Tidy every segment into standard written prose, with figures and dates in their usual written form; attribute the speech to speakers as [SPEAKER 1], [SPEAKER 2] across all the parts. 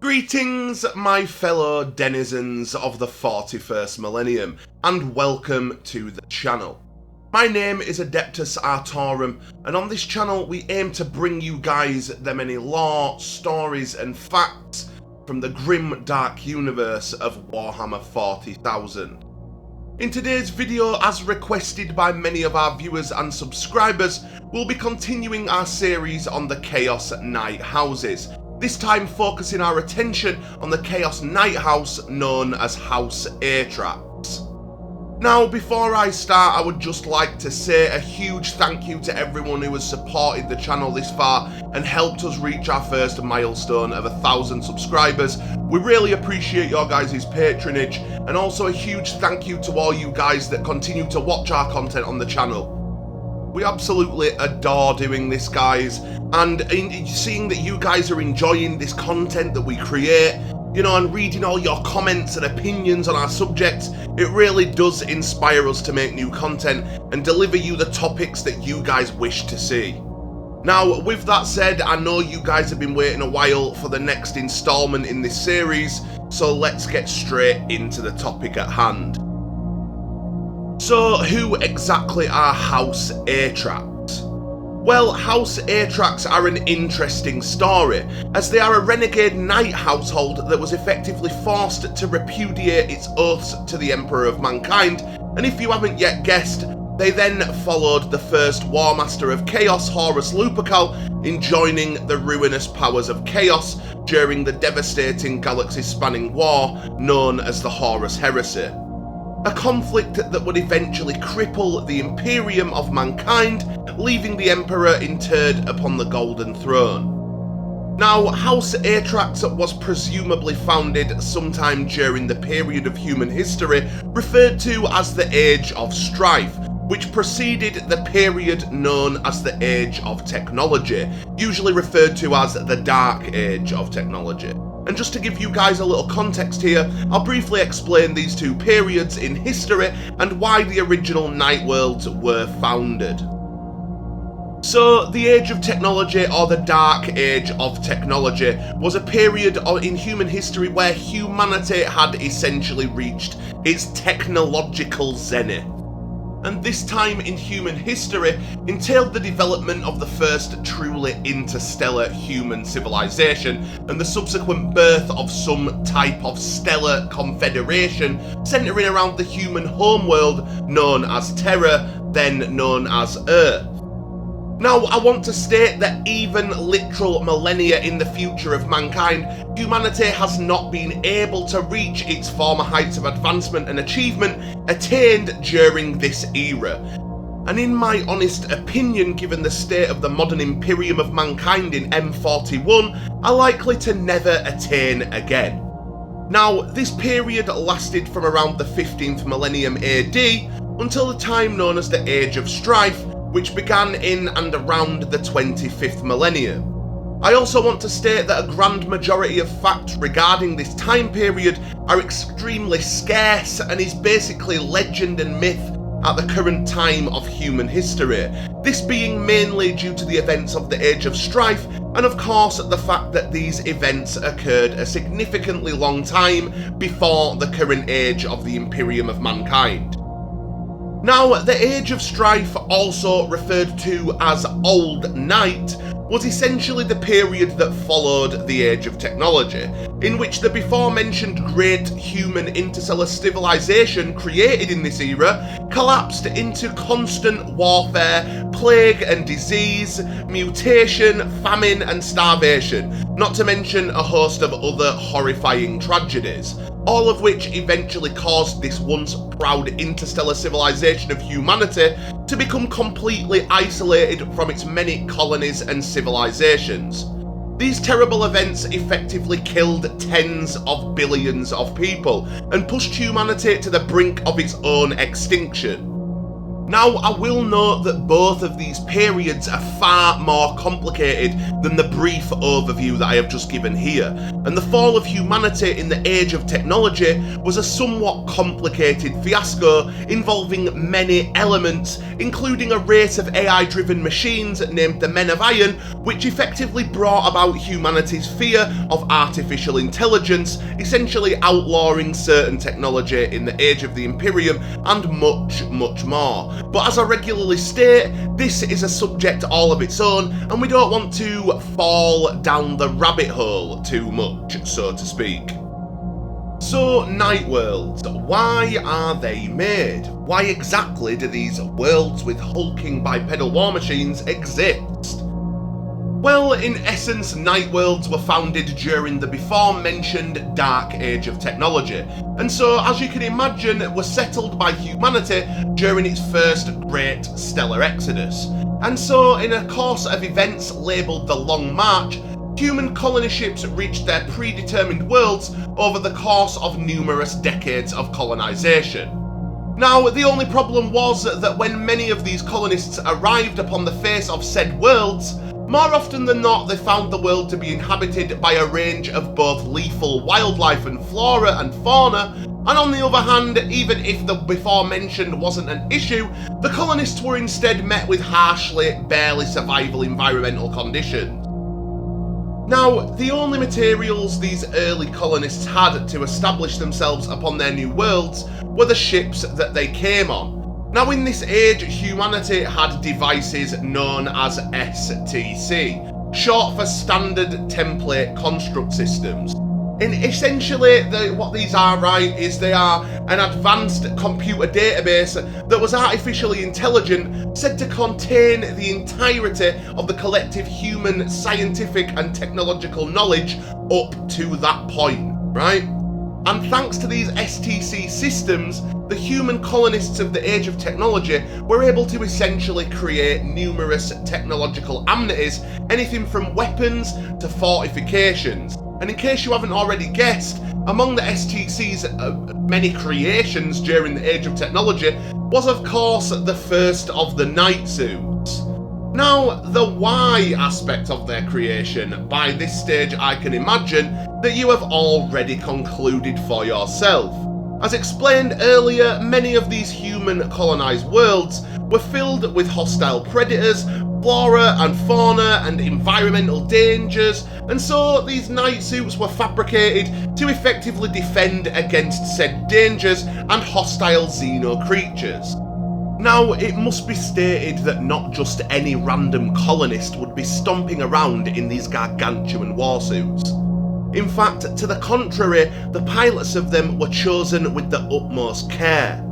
[SPEAKER 1] Greetings, my fellow denizens of the 41st millennium, and welcome to the channel. My name is Adeptus Artorum, and on this channel we aim to bring you guys the many lore, stories and facts from the grim dark universe of Warhammer 40,000. In today's video, as requested by many of our viewers and subscribers, we'll be continuing our series on the Chaos Knight houses, this time focusing our attention on the Chaos Knight house known as House Atrax. Now, before I start, I would just like to say a huge thank you to everyone who has supported the channel this far and helped us reach our first milestone of 1,000 subscribers. We really appreciate your guys' patronage, and also a huge thank you to all you guys that continue to watch our content on the channel. We absolutely adore doing this, guys, and seeing that you guys are enjoying this content that we create, you know, and reading all your comments and opinions on our subjects, it really does inspire us to make new content and deliver you the topics that you guys wish to see. Now, with that said, I know you guys have been waiting a while for the next installment in this series, so let's get straight into the topic at hand. So, who exactly are House Atrax? Well, House Atrax are an interesting story, as they are a renegade knight household that was effectively forced to repudiate its oaths to the Emperor of Mankind, and if you haven't yet guessed, they then followed the first War Master of Chaos, Horus Lupercal, in joining the ruinous powers of Chaos during the devastating galaxy-spanning war known as the Horus Heresy. A conflict that would eventually cripple the Imperium of Mankind, leaving the Emperor interred upon the Golden Throne. Now, House Atrax was presumably founded sometime during the period of human history referred to as the Age of Strife, which preceded the period known as the Age of Technology, usually referred to as the Dark Age of Technology. And just to give you guys a little context here, I'll briefly explain these two periods in history and why the original Night Worlds were founded. So, the Age of Technology, or the Dark Age of Technology, was a period in human history where humanity had essentially reached its technological zenith. And this time in human history entailed the development of the first truly interstellar human civilization and the subsequent birth of some type of stellar confederation centering around the human homeworld known as Terra, then known as Earth. Now, I want to state that even literal millennia in the future of mankind, humanity has not been able to reach its former heights of advancement and achievement attained during this era. And in my honest opinion, given the state of the modern Imperium of Mankind in M41, are likely to never attain again. Now, this period lasted from around the 15th millennium AD until the time known as the Age of Strife, which began in and around the 25th millennium. I also want to state that a grand majority of facts regarding this time period are extremely scarce and is basically legend and myth at the current time of human history, this being mainly due to the events of the Age of Strife and of course the fact that these events occurred a significantly long time before the current age of the Imperium of Mankind. Now, the Age of Strife, also referred to as Old Night, was essentially the period that followed the Age of Technology, in which the before-mentioned great human interstellar civilization created in this era collapsed into constant warfare, plague and disease, mutation, famine and starvation, not to mention a host of other horrifying tragedies, all of which eventually caused this once proud interstellar civilization of humanity to become completely isolated from its many colonies and civilizations. These terrible events effectively killed tens of billions of people and pushed humanity to the brink of its own extinction. Now, I will note that both of these periods are far more complicated than the brief overview that I have just given here, and the fall of humanity in the age of technology was a somewhat complicated fiasco involving many elements, including a race of AI-driven machines named the Men of Iron, which effectively brought about humanity's fear of artificial intelligence, essentially outlawing certain technology in the age of the Imperium, and much, much more. But as I regularly state, this is a subject all of its own, and we don't want to fall down the rabbit hole too much, so to speak. So, night worlds, why are they made? Why exactly do these worlds with hulking bipedal war machines exist? Well, in essence, night worlds were founded during the before-mentioned dark age of technology, and so, as you can imagine, were settled by humanity during its first great stellar exodus. And so, in a course of events labelled the Long March, human colony ships reached their predetermined worlds over the course of numerous decades of colonisation. Now, the only problem was that when many of these colonists arrived upon the face of said worlds, more often than not they found the world to be inhabited by a range of both lethal wildlife and flora and fauna, and on the other hand, even if the before mentioned wasn't an issue, the colonists were instead met with harshly, barely survivable environmental conditions. Now, the only materials these early colonists had to establish themselves upon their new worlds were the ships that they came on. Now, in this age, humanity had devices known as STC, short for Standard Template Construct Systems. And essentially, what these are, right, is they are an advanced computer database that was artificially intelligent, said to contain the entirety of the collective human scientific and technological knowledge up to that point, right? And thanks to these STC systems, the human colonists of the age of technology were able to essentially create numerous technological amenities, anything from weapons to fortifications. And in case you haven't already guessed, among the STC's many creations during the age of technology was of course the first of the night suits. Now, the why aspect of their creation, by this stage I can imagine that you have already concluded for yourself. As explained earlier, many of these human colonised worlds were filled with hostile predators, flora and fauna and environmental dangers, and so these night suits were fabricated to effectively defend against said dangers and hostile xeno creatures. Now, it must be stated that not just any random colonist would be stomping around in these gargantuan warsuits. In fact, to the contrary, the pilots of them were chosen with the utmost care.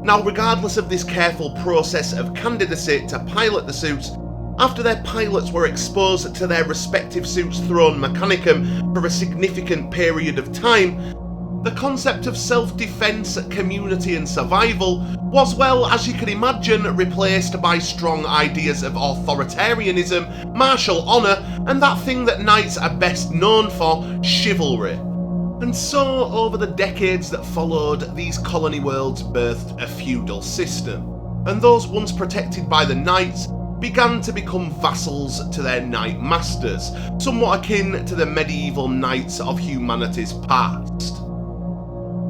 [SPEAKER 1] Now, regardless of this careful process of candidacy to pilot the suits, after their pilots were exposed to their respective suits thrown Mechanicum for a significant period of time, the concept of self-defense, community and survival was, well, as you can imagine, replaced by strong ideas of authoritarianism, martial honour, and that thing that knights are best known for, chivalry. And so, over the decades that followed, these colony worlds birthed a feudal system, and those once protected by the knights began to become vassals to their knight masters, somewhat akin to the medieval knights of humanity's past.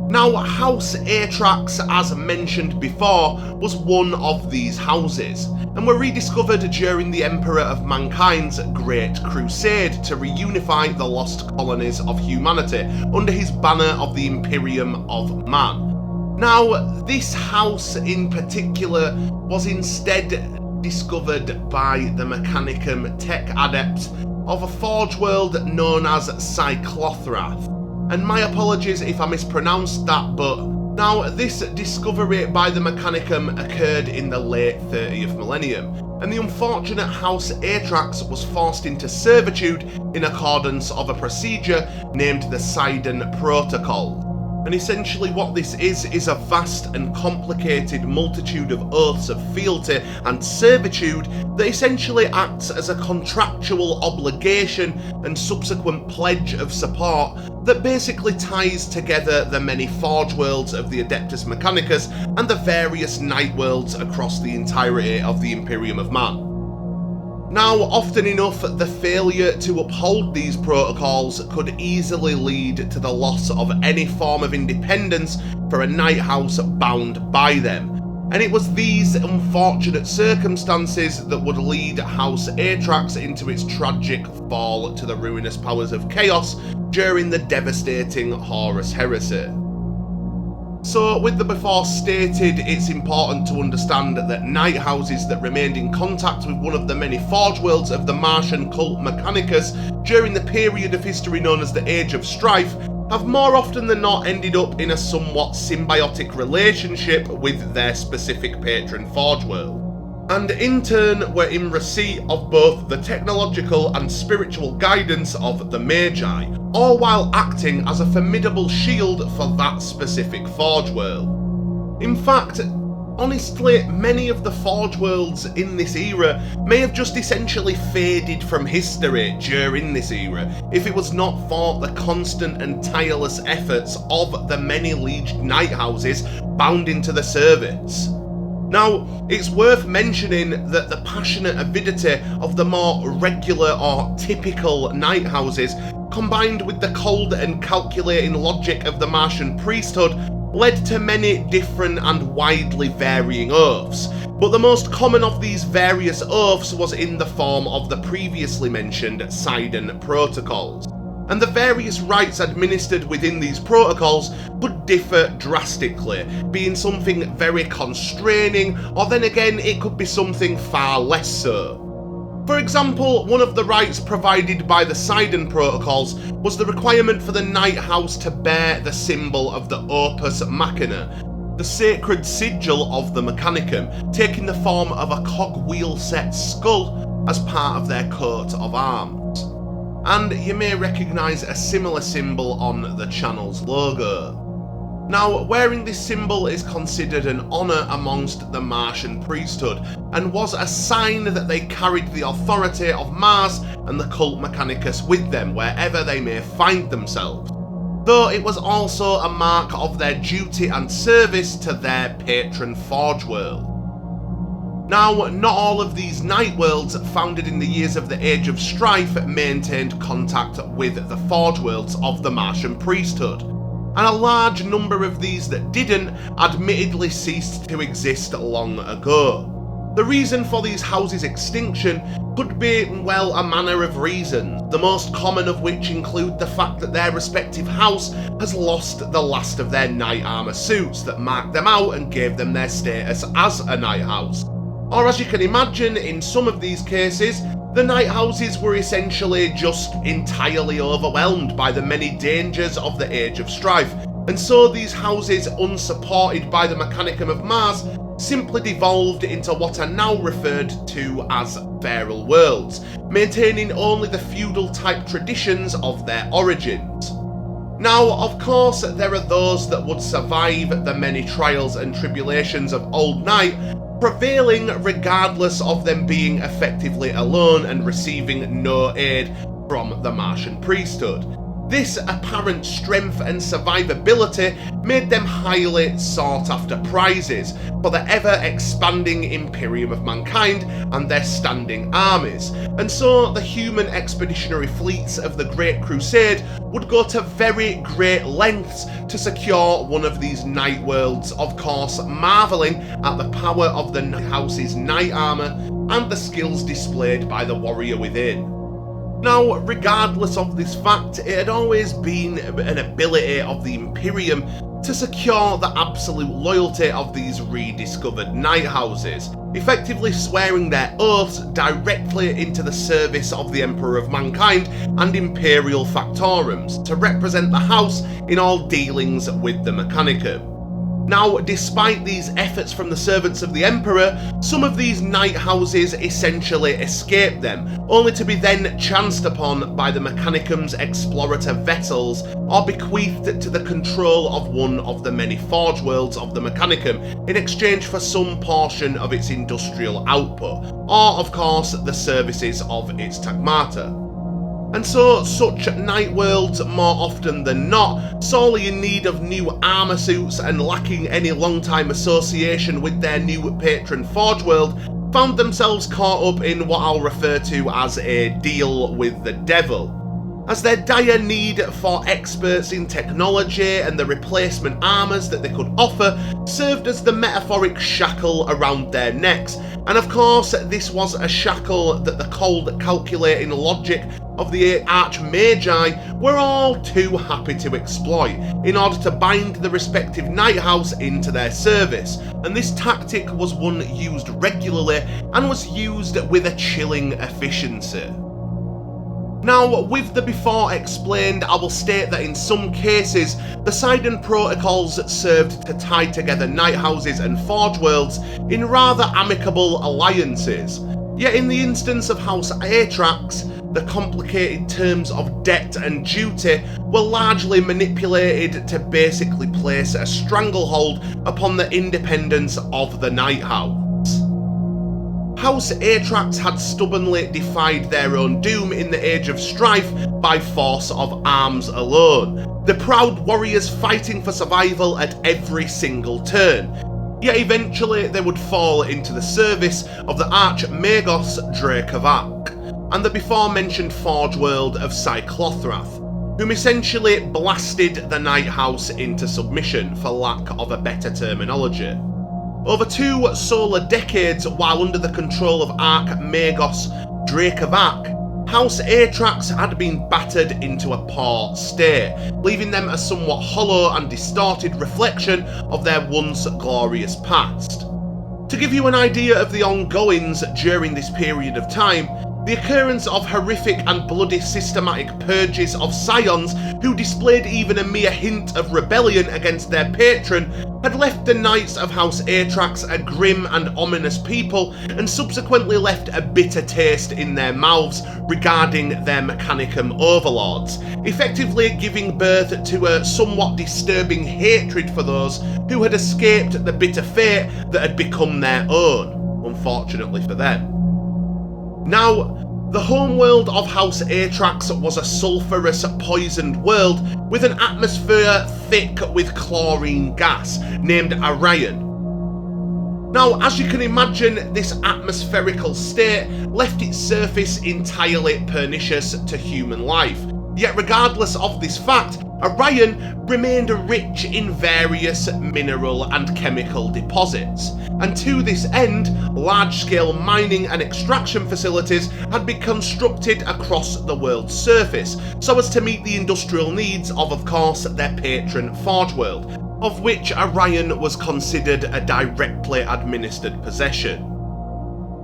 [SPEAKER 1] Now, House Atrax, as mentioned before, was one of these houses, and were rediscovered during the Emperor of Mankind's Great Crusade to reunify the lost colonies of humanity under his banner of the Imperium of Man. Now, this house in particular was instead discovered by the Mechanicum tech adepts of a forge world known as Cyclothrath. And my apologies if I mispronounced that, but now this discovery by the Mechanicum occurred in the late 30th millennium, and the unfortunate House Atrax was forced into servitude in accordance of a procedure named the Seiden Protocols. And essentially what this is a vast and complicated multitude of oaths of fealty and servitude that essentially acts as a contractual obligation and subsequent pledge of support that basically ties together the many forge worlds of the Adeptus Mechanicus and the various night worlds across the entirety of the Imperium of Man. Now, often enough, the failure to uphold these protocols could easily lead to the loss of any form of independence for a night house bound by them, and it was these unfortunate circumstances that would lead House Atrax into its tragic fall to the ruinous powers of chaos during the devastating Horus Heresy. So, with the before stated, it's important to understand that night houses that remained in contact with one of the many forge worlds of the Martian cult Mechanicus during the period of history known as the Age of Strife have more often than not ended up in a somewhat symbiotic relationship with their specific patron forge world, and in turn were in receipt of both the technological and spiritual guidance of the Magi, all while acting as a formidable shield for that specific forge world. In fact, honestly, many of the forge worlds in this era may have just essentially faded from history during this era if it was not for the constant and tireless efforts of the many lieged night houses bound into the service. Now, it's worth mentioning that the passionate avidity of the more regular or typical night houses, combined with the cold and calculating logic of the Martian priesthood, led to many different and widely varying oaths, but the most common of these various oaths was in the form of the previously mentioned Seiden Protocols. And the various rites administered within these protocols could differ drastically, being something very constraining, or then again it could be something far less so. For example, one of the rites provided by the Seiden Protocols was the requirement for the night house to bear the symbol of the Opus Machina, the sacred sigil of the Mechanicum, taking the form of a cogwheel set skull as part of their coat of arms. And you may recognise a similar symbol on the channel's logo. Now, wearing this symbol is considered an honour amongst the Martian priesthood, and was a sign that they carried the authority of Mars and the cult Mechanicus with them wherever they may find themselves, though it was also a mark of their duty and service to their patron forge world. Now, not all of these night worlds founded in the years of the Age of Strife maintained contact with the forge worlds of the Martian priesthood, and a large number of these that didn't admittedly ceased to exist long ago. The reason for these houses' extinction could be, well, a manner of reasons, the most common of which include the fact that their respective house has lost the last of their knight armour suits that marked them out and gave them their status as a night house. Or as you can imagine, in some of these cases, the night houses were essentially just entirely overwhelmed by the many dangers of the Age of Strife, and so these houses, unsupported by the Mechanicum of Mars, simply devolved into what are now referred to as feral worlds, maintaining only the feudal type traditions of their origins. Now, of course, there are those that would survive the many trials and tribulations of Old Night, prevailing regardless of them being effectively alone and receiving no aid from the Martian priesthood. This apparent strength and survivability made them highly sought after prizes for the ever-expanding Imperium of Mankind and their standing armies, and so the human expeditionary fleets of the Great Crusade would go to very great lengths to secure one of these night worlds, of course marvelling at the power of the house's night armour and the skills displayed by the warrior within. Now, regardless of this fact, it had always been an ability of the Imperium to secure the absolute loyalty of these rediscovered night houses, effectively swearing their oaths directly into the service of the Emperor of Mankind and Imperial Factorums to represent the house in all dealings with the Mechanicum. Now, despite these efforts from the servants of the Emperor, some of these night houses essentially escaped them, only to be then chanced upon by the Mechanicum's explorator vessels or bequeathed to the control of one of the many forge worlds of the Mechanicum in exchange for some portion of its industrial output, or of course the services of its tagmata. And so, such night worlds, more often than not, sorely in need of new armour suits and lacking any long-time association with their new patron Forge World, found themselves caught up in what I'll refer to as a deal with the devil, as their dire need for experts in technology and the replacement armours that they could offer served as the metaphoric shackle around their necks. And of course, this was a shackle that the cold, calculating logic of the Archmagi were all too happy to exploit in order to bind the respective night house into their service, and this tactic was one used regularly and was used with a chilling efficiency. Now, with the before explained, I will state that in some cases, the Seiden Protocols served to tie together night houses and forge worlds in rather amicable alliances. Yet in the instance of House Atrax, the complicated terms of debt and duty were largely manipulated to basically place a stranglehold upon the independence of the night house. House Atrax had stubbornly defied their own doom in the Age of Strife by force of arms alone, the proud warriors fighting for survival at every single turn. Yet eventually they would fall into the service of the Archmagos Drakavak and the before mentioned Forge World of Cyclothrath, whom essentially blasted the Night House into submission, for lack of a better terminology. Over 2 solar decades, while under the control of Archmagos Drakavak, House Atrax had been battered into a poor state, leaving them a somewhat hollow and distorted reflection of their once glorious past. To give you an idea of the ongoings during this period of time, the occurrence of horrific and bloody systematic purges of scions who displayed even a mere hint of rebellion against their patron had left the Knights of House Atrax a grim and ominous people, and subsequently left a bitter taste in their mouths regarding their Mechanicum overlords, effectively giving birth to a somewhat disturbing hatred for those who had escaped the bitter fate that had become their own, unfortunately for them. Now, the homeworld of House Atrax was a sulphurous, poisoned world with an atmosphere thick with chlorine gas, named Orion. Now, as you can imagine, this atmospherical state left its surface entirely pernicious to human life. Yet regardless of this fact, Orion remained rich in various mineral and chemical deposits, and to this end, large-scale mining and extraction facilities had been constructed across the world's surface, so as to meet the industrial needs of course, their patron Forge World, of which Orion was considered a directly administered possession.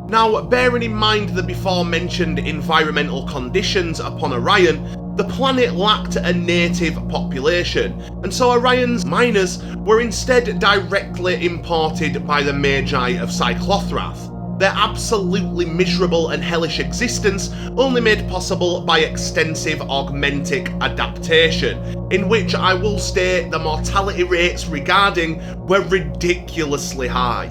[SPEAKER 1] Now, bearing in mind the before mentioned environmental conditions upon Orion, the planet lacked a native population, and so Orion's miners were instead directly imported by the Magi of Cyclothrath, their absolutely miserable and hellish existence only made possible by extensive augmentic adaptation, in which I will state the mortality rates regarding were ridiculously high.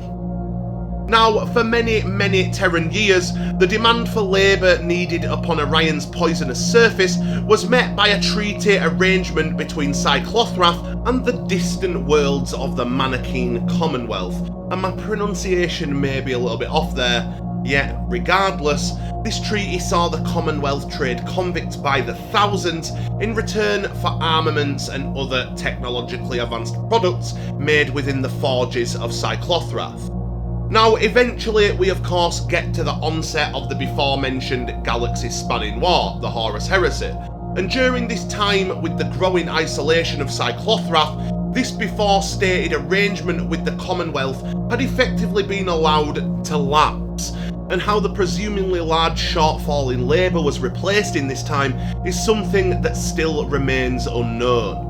[SPEAKER 1] Now, for many Terran years, the demand for labour needed upon Orion's poisonous surface was met by a treaty arrangement between Cyclothrath and the distant worlds of the Manichean Commonwealth, and my pronunciation may be a little bit off there, yet regardless, this treaty saw the Commonwealth trade convicts by the thousands in return for armaments and other technologically advanced products made within the forges of Cyclothrath. Now, eventually, we of course get to the onset of the before mentioned galaxy-spanning war, the Horus Heresy, and during this time, with the growing isolation of Cyclothrath, this before stated arrangement with the Commonwealth had effectively been allowed to lapse, and how the presumably large shortfall in labour was replaced in this time is something that still remains unknown.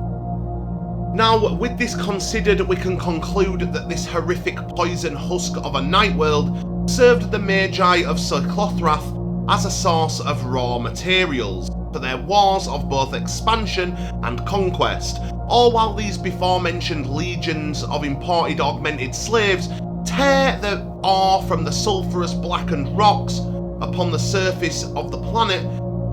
[SPEAKER 1] Now, with this considered, we can conclude that this horrific poison husk of a night world served the Magi of Cyclothrath as a source of raw materials for their wars of both expansion and conquest, all while these before mentioned legions of imported augmented slaves tear the ore from the sulphurous blackened rocks upon the surface of the planet.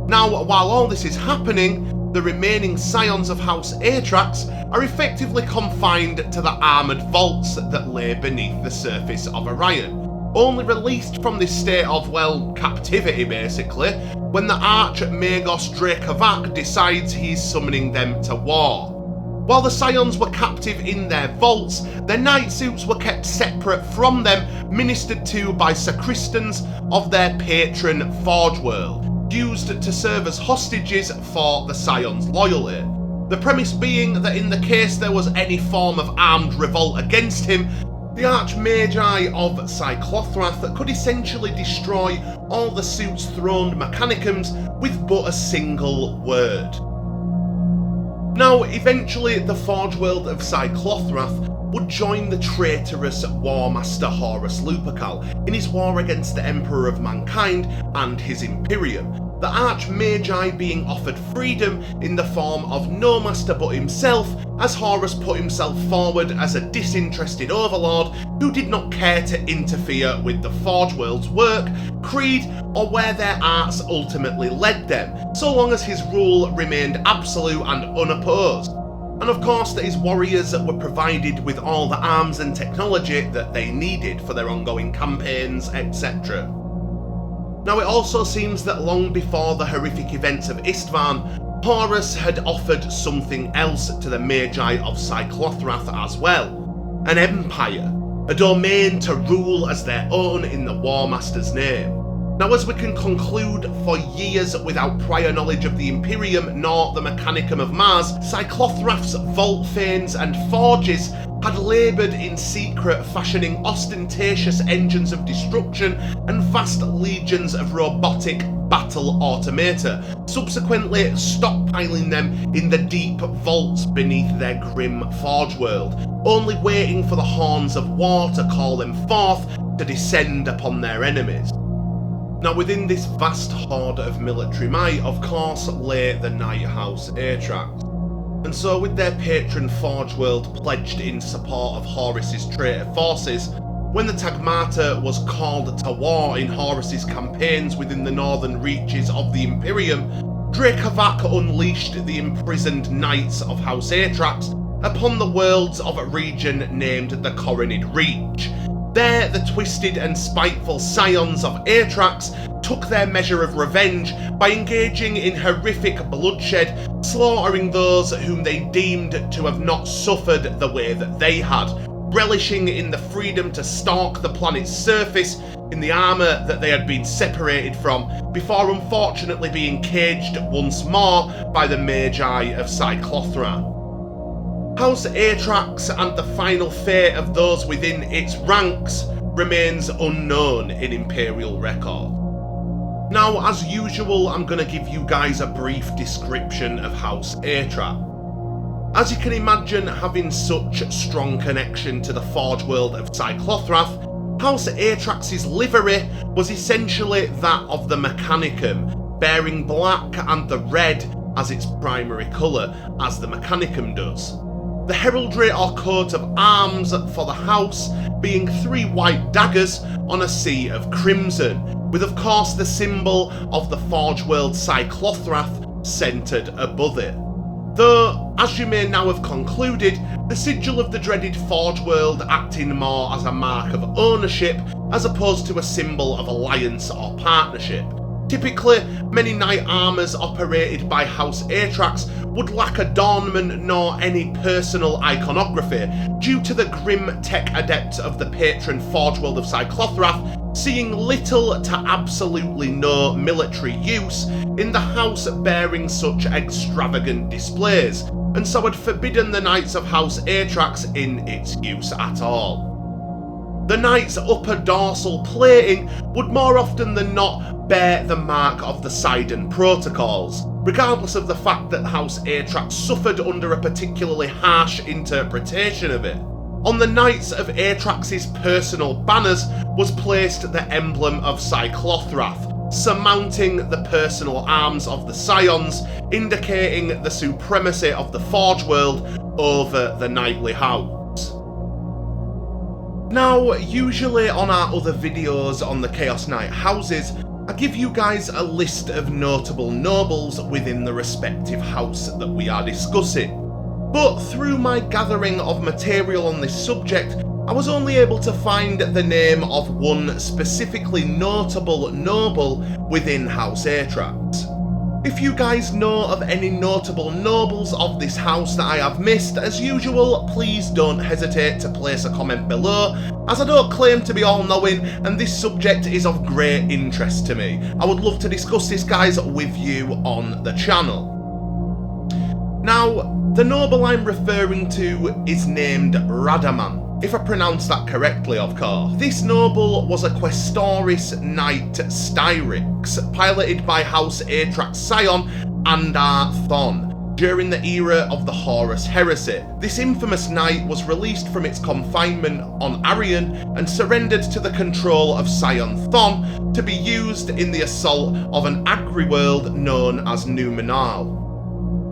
[SPEAKER 1] Now, while all this is happening, the remaining scions of House Atrax are effectively confined to the armoured vaults that lay beneath the surface of Orion, only released from this state of, well, captivity basically, when the Archmagos Dracovac decides he's summoning them to war. While the scions were captive in their vaults, their night suits were kept separate from them, ministered to by sacristans of their patron Forge World, used to serve as hostages for the scions' loyalty. The premise being that in the case there was any form of armed revolt against him, the Archmagi of Cyclothrath could essentially destroy all the suit's throned Mechanicums with but a single word. Now, eventually the Forge World of Cyclothrath would join the traitorous War Master Horus Lupercal in his war against the Emperor of Mankind and his Imperium, the Archmagi being offered freedom in the form of no master but himself, as Horus put himself forward as a disinterested overlord who did not care to interfere with the Forge World's work, creed, or where their arts ultimately led them, so long as his rule remained absolute and unopposed. And of course that his warriors were provided with all the arms and technology that they needed for their ongoing campaigns, etc. Now, it also seems that long before the horrific events of Istvan, Horus had offered something else to the Magi of Cyclothrath as well: an empire, a domain to rule as their own in the War Master's name. Now, as we can conclude, for years without prior knowledge of the Imperium nor the Mechanicum of Mars, Cyclothrath's vault fanes and forges had laboured in secret, fashioning ostentatious engines of destruction and vast legions of robotic battle automata, subsequently stockpiling them in the deep vaults beneath their grim Forge World, only waiting for the horns of war to call them forth to descend upon their enemies. Now, within this vast horde of military might, of course, lay the Knight House Atrax. And so, with their patron Forge World pledged in support of Horus's traitor forces, when the Tagmata was called to war in Horus's campaigns within the northern reaches of the Imperium, Dracovac unleashed the imprisoned knights of House Atrax upon the worlds of a region named the Coronid Reach. There, the twisted and spiteful scions of Atrax took their measure of revenge by engaging in horrific bloodshed, slaughtering those whom they deemed to have not suffered the way that they had, relishing in the freedom to stalk the planet's surface in the armour that they had been separated from, before unfortunately being caged once more by the Magi of Cyclothrath. House Atrax and the final fate of those within its ranks remains unknown in Imperial record. Now, as usual, I'm going to give you guys a brief description of House Atrax. As you can imagine, having such strong connection to the Forge World of Cyclothrath, House Atrax's livery was essentially that of the Mechanicum, bearing black and the red as its primary colour, as the Mechanicum does. The heraldry or coat of arms for the house being 3 white daggers on a sea of crimson, with of course the symbol of the Forge World Cyclothrath centred above it. Though, as you may now have concluded, the sigil of the dreaded Forge World acting more as a mark of ownership as opposed to a symbol of alliance or partnership. Typically, many knight armours operated by House Atrax would lack adornment nor any personal iconography, due to the grim tech adept of the patron Forge World of Cyclothrath seeing little to absolutely no military use in the house bearing such extravagant displays, and so had forbidden the Knights of House Atrax in its use at all. The knight's upper dorsal plating would more often than not bear the mark of the Seiden Protocols, regardless of the fact that House Atrax suffered under a particularly harsh interpretation of it. On the Knights of Atrax's personal banners was placed the emblem of Cyclothrath, surmounting the personal arms of the Scions, indicating the supremacy of the Forge World over the Knightly House. Now, usually on our other videos on the Chaos Knight houses, I give you guys a list of notable nobles within the respective house that we are discussing. But through my gathering of material on this subject, I was only able to find the name of one specifically notable noble within House Atrax. If you guys know of any notable nobles of this house that I have missed, as usual, please don't hesitate to place a comment below, as I don't claim to be all-knowing and this subject is of great interest to me. I would love to discuss this, guys, with you on the channel. Now, the noble I'm referring to is named Radaman, if I pronounce that correctly, of course. This noble was a Questoris Knight Styrix, piloted by House Atrax Scion Andar Thon during the era of the Horus Heresy. This infamous knight was released from its confinement on Orion and surrendered to the control of Scion Thon to be used in the assault of an agri-world known as Numenal.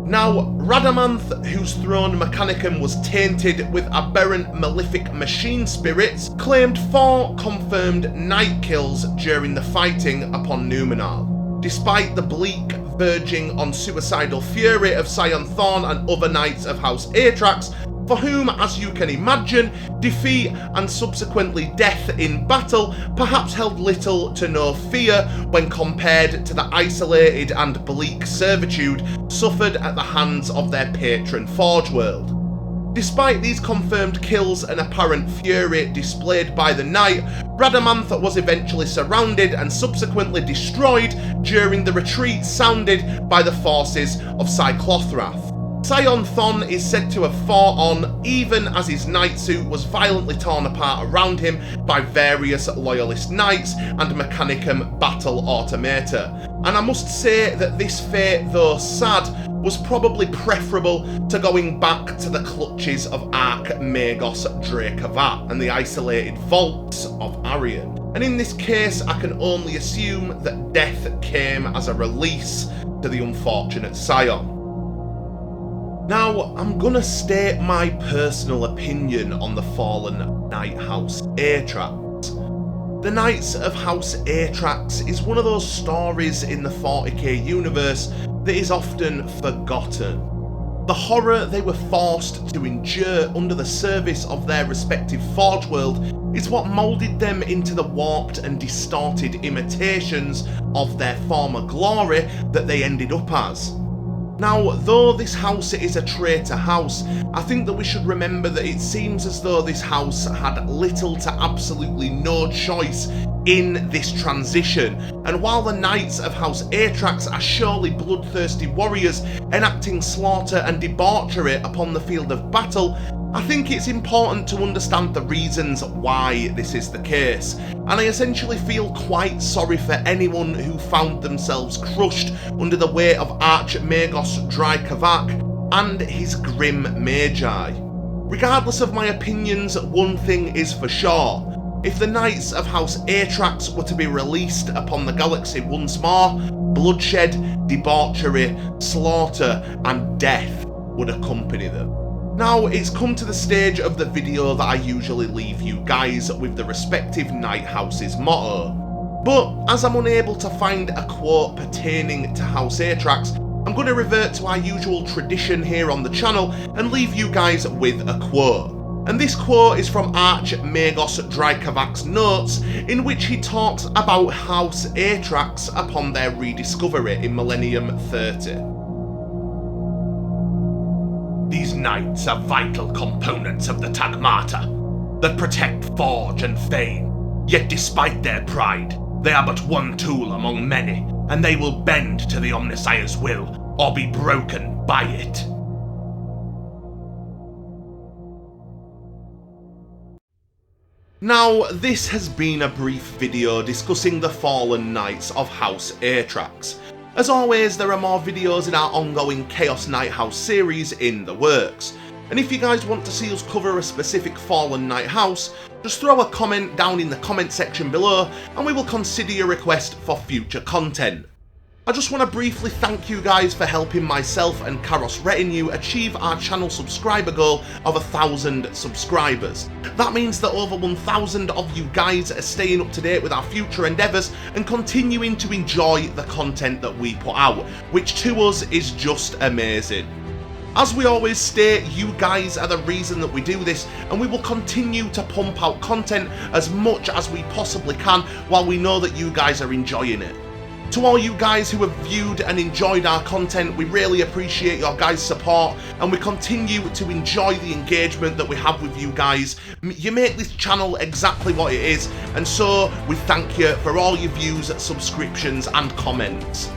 [SPEAKER 1] Now, Radamanth, whose throne Mechanicum was tainted with aberrant malefic machine spirits, claimed 4 confirmed knight kills during the fighting upon Numenal, despite the bleak, verging on suicidal fury of Scion Thorn and other knights of House Atrax, for whom, as you can imagine, defeat and subsequently death in battle perhaps held little to no fear when compared to the isolated and bleak servitude suffered at the hands of their patron Forge World. Despite these confirmed kills and apparent fury displayed by the knight, Radamanth was eventually surrounded and subsequently destroyed during the retreat sounded by the forces of Cyclothrath. Scion Thon is said to have fought on, even as his knight suit was violently torn apart around him by various loyalist knights and Mechanicum battle automata. And I must say that this fate, though sad, was probably preferable to going back to the clutches of Archmagos Dracavat and the isolated vaults of Orion. And in this case, I can only assume that death came as a release to the unfortunate Scion. Now, I'm gonna state my personal opinion on the fallen Knight House Atrax. The Knights of House Atrax is one of those stories in the 40k universe that is often forgotten. The horror they were forced to endure under the service of their respective Forge World is what moulded them into the warped and distorted imitations of their former glory that they ended up as. Now, though this house is a traitor house, I think that we should remember that it seems as though this house had little to absolutely no choice in this transition, and while the Knights of House Atrax are surely bloodthirsty warriors enacting slaughter and debauchery upon the field of battle, I think it's important to understand the reasons why this is the case, and I essentially feel quite sorry for anyone who found themselves crushed under the weight of Archmagos Dracavat and his grim Magi. Regardless of my opinions, one thing is for sure. If the Knights of House Atrax were to be released upon the galaxy once more, bloodshed, debauchery, slaughter and death would accompany them. Now, it's come to the stage of the video that I usually leave you guys with the respective Knight House's motto. But as I'm unable to find a quote pertaining to House Atrax, I'm going to revert to our usual tradition here on the channel and leave you guys with a quote. And this quote is from Archmagos Dracavat's notes, in which he talks about House Atrax upon their rediscovery in Millennium 30. These knights are vital components of the Tagmata that protect Forge and Fane, yet despite their pride, they are but one tool among many, and they will bend to the Omnissiah's will or be broken by it. Now, this has been a brief video discussing the fallen knights of House Atrax. As always, there are more videos in our ongoing Chaos Knight House series in the works, and if you guys want to see us cover a specific fallen knight house, just throw a comment down in the comment section below and we will consider your request for future content. I just want to briefly thank you guys for helping myself and Karos Retinue achieve our channel subscriber goal of 1,000 subscribers. That means that over 1,000 of you guys are staying up to date with our future endeavours and continuing to enjoy the content that we put out, which to us is just amazing. As we always state, you guys are the reason that we do this, and we will continue to pump out content as much as we possibly can while we know that you guys are enjoying it. To all you guys who have viewed and enjoyed our content, we really appreciate your guys' support, and we continue to enjoy the engagement that we have with you guys. You make this channel exactly what it is, and so we thank you for all your views, subscriptions and comments.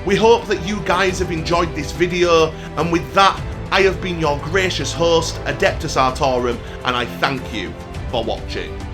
[SPEAKER 1] We hope that you guys have enjoyed this video, and with that, I have been your gracious host, Adeptus Artorum, and I thank you for watching.